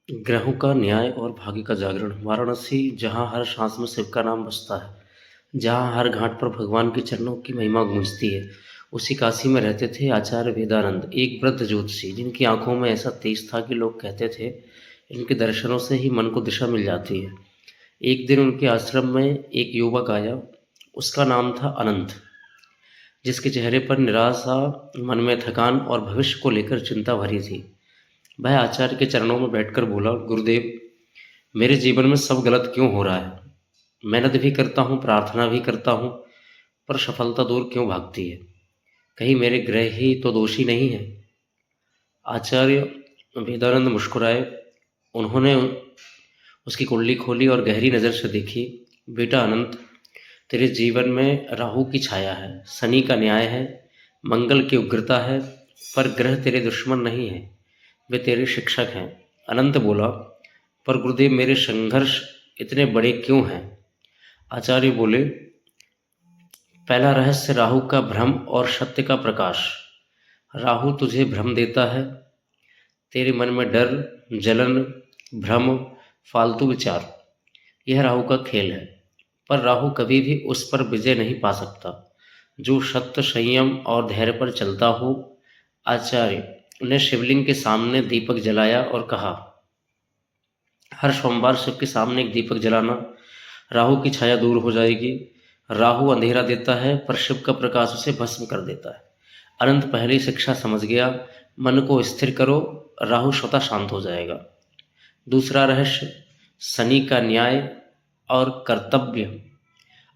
ग्रहों का न्याय और भाग्य का जागरण। वाराणसी, जहाँ हर सांस में शिव का नाम बसता है, जहाँ हर घाट पर भगवान के चरणों की महिमा गूंजती है, उसी काशी में रहते थे आचार्य वेदानंद, एक वृद्ध ज्योतिषी जिनकी आंखों में ऐसा तेज था कि लोग कहते थे इनके दर्शनों से ही मन को दिशा मिल जाती है। एक दिन उनके आश्रम में एक युवक आया। उसका नाम था अनंत, जिसके चेहरे पर निराशा, मन में थकान और भविष्य को लेकर चिंता भरी थी। वह आचार्य के चरणों में बैठकर बोला, गुरुदेव, मेरे जीवन में सब गलत क्यों हो रहा है? मेहनत भी करता हूँ, प्रार्थना भी करता हूँ, पर सफलता दूर क्यों भागती है? कहीं मेरे ग्रह ही तो दोषी नहीं है? आचार्य वेदानंद मुस्कुराए। उन्होंने उसकी कुंडली खोली और गहरी नज़र से देखी। बेटा अनंत, तेरे जीवन में राहु की छाया है, शनि का न्याय है, मंगल की उग्रता है, पर ग्रह तेरे दुश्मन नहीं है, वे तेरे शिक्षक हैं। अनंत बोला, पर गुरुदेव, मेरे संघर्ष इतने बड़े क्यों हैं? आचार्य बोले, पहला रहस्य राहु का भ्रम और सत्य का प्रकाश। राहु तुझे भ्रम देता है, तेरे मन में डर, जलन, भ्रम, फालतू विचार, यह राहु का खेल है। पर राहु कभी भी उस पर विजय नहीं पा सकता जो सत्य, संयम और धैर्य पर चलता हो। आचार्य ने शिवलिंग के सामने दीपक जलाया और कहा, हर सोमवार शिव के सामने एक दीपक जलाना, राहु की छाया दूर हो जाएगी। राहु अंधेरा देता है, पर शिव का प्रकाश उसे भस्म कर देता है। अनंत पहली शिक्षा समझ गया, मन को स्थिर करो, राहु स्वतः शांत हो जाएगा। दूसरा रहस्य, शनि का न्याय और कर्तव्य।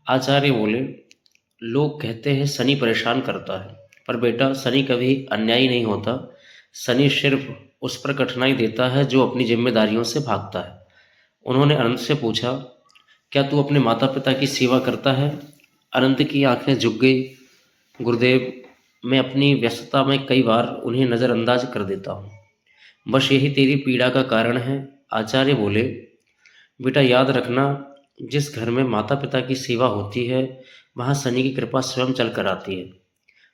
आचार्य बोले, लोग कहते हैं शनि परेशान करता है, पर बेटा, शनि कभी अन्यायी नहीं होता। शनि सिर्फ उस पर कठिनाई देता है जो अपनी जिम्मेदारियों से भागता है। उन्होंने अनंत से पूछा, क्या तू अपने माता पिता की सेवा करता है? अनंत की आंखें झुक गई। गुरुदेव, मैं अपनी व्यस्तता में कई बार उन्हें नज़रअंदाज कर देता हूँ, बस यही तेरी पीड़ा का कारण है। आचार्य बोले, बेटा याद रखना, जिस घर में माता पिता की सेवा होती है, वहाँ शनि की कृपा स्वयं चल कर आती है।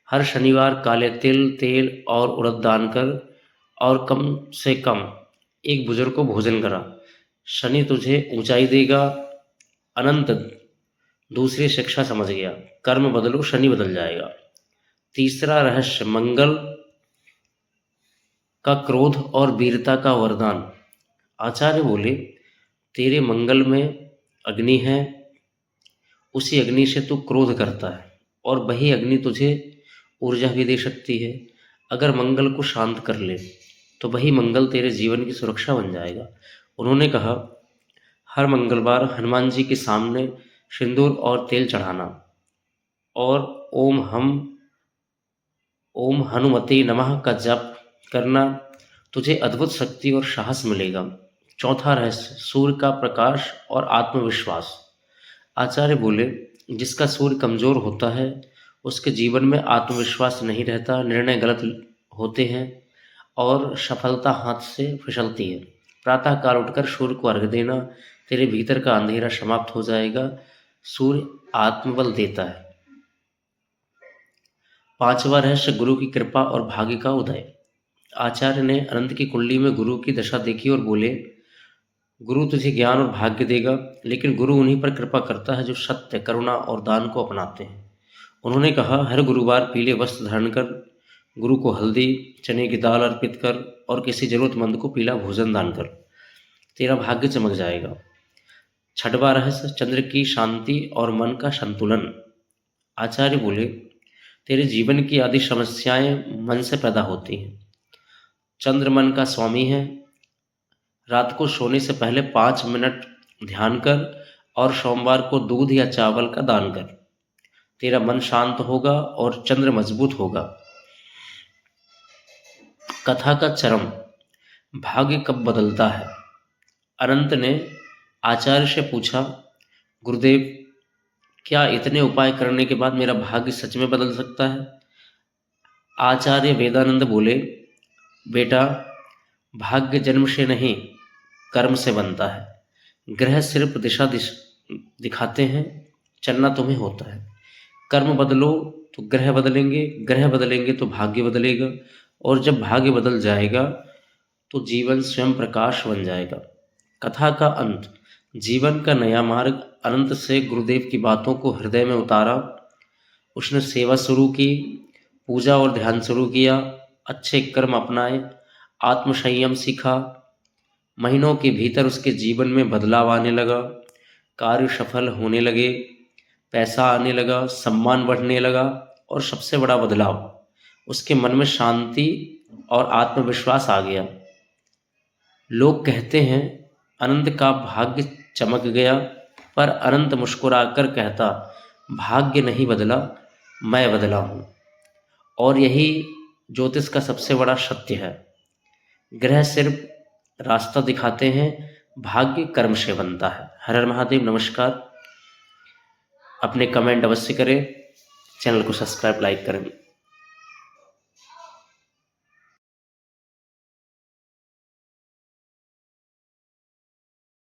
हर शनिवार काले तिल, तेल और उड़द दान कर, और कम से कम एक बुजुर्ग को भोजन करा। शनि तुझे ऊंचाई देगा। अनंत दूसरी शिक्षा समझ गया, कर्म बदलो, शनि बदल जाएगा। तीसरा रहस्य, मंगल का क्रोध और वीरता का वरदान। आचार्य बोले, तेरे मंगल में अग्नि है, उसी अग्नि से तू क्रोध करता है, और वही अग्नि तुझे ऊर्जा भी दे सकती है। अगर मंगल को शांत कर ले तो वही मंगल तेरे जीवन की सुरक्षा बन जाएगा। उन्होंने कहा, हर मंगलवार हनुमान जी के सामने सिंदूर और तेल चढ़ाना, और ओम हनुमते नमः का जप करना, तुझे अद्भुत शक्ति और साहस मिलेगा। चौथा रहस्य, सूर्य का प्रकाश और आत्मविश्वास। आचार्य बोले, जिसका सूर्य कमजोर होता है उसके जीवन में आत्मविश्वास नहीं रहता, निर्णय गलत होते हैं और सफलता हाथ से फिसलती है। प्रातःकाल उठकर सूर्य को अर्घ्य देना, तेरे भीतर का अंधेरा समाप्त हो जाएगा। सूर्य आत्मबल देता है। पांचवा रहस्य, गुरु की कृपा और भाग्य का उदय। आचार्य ने अनंत की कुंडली में गुरु की दशा देखी और बोले, गुरु तुझे ज्ञान और भाग्य देगा, लेकिन गुरु उन्हीं पर कृपा करता है जो सत्य, करुणा और दान को अपनाते हैं। उन्होंने कहा, हर गुरुवार पीले वस्त्र धारण कर, गुरु को हल्दी, चने की दाल अर्पित कर, और किसी जरूरतमंद को पीला भोजन दान कर, तेरा भाग्य चमक जाएगा। छठवां रहस्य, चंद्र की शांति और मन का संतुलन। आचार्य बोले, तेरे जीवन की आदि समस्याएं मन से पैदा होती हैं। चंद्र मन का स्वामी है। रात को सोने से पहले 5 मिनट ध्यान कर, और सोमवार को दूध या चावल का दान कर, तेरा मन शांत होगा और चंद्र मजबूत होगा। कथा का चरम, भाग्य कब बदलता है? अनंत ने आचार्य से पूछा, गुरुदेव, क्या इतने उपाय करने के बाद मेरा भाग्य सच में बदल सकता है? आचार्य वेदानंद बोले, बेटा, भाग्य जन्म से नहीं, कर्म से बनता है। ग्रह सिर्फ दिखाते हैं, चलना तुम्हें होता है। कर्म बदलो तो ग्रह बदलेंगे, ग्रह बदलेंगे तो भाग्य बदलेगा, और जब भाग्य बदल जाएगा तो जीवन स्वयं प्रकाश बन जाएगा। कथा का अंत। जीवन का नया मार्ग। अनंत से गुरुदेव की बातों को हृदय में उतारा। उसने सेवा शुरू की, पूजा और ध्यान शुरू किया, अच्छे कर्म अपनाए, आत्मसंयम सीखा। महीनों के भीतर उसके जीवन में बदलाव आने लगा। कार्य सफल होने लगे, पैसा आने लगा, सम्मान बढ़ने लगा और सबसे बड़ा बदलाव, उसके मन में शांति और आत्मविश्वास आ गया। लोग कहते हैं अनंत का भाग्य चमक गया, पर अनंत मुस्कुराकर कहता, भाग्य नहीं बदला, मैं बदला हूँ। और यही ज्योतिष का सबसे बड़ा सत्य है। ग्रह सिर्फ रास्ता दिखाते हैं, भाग्य कर्म से बनता है। हर हर महादेव। नमस्कार। अपने कमेंट अवश्य करें, चैनल को सब्सक्राइब लाइक करें।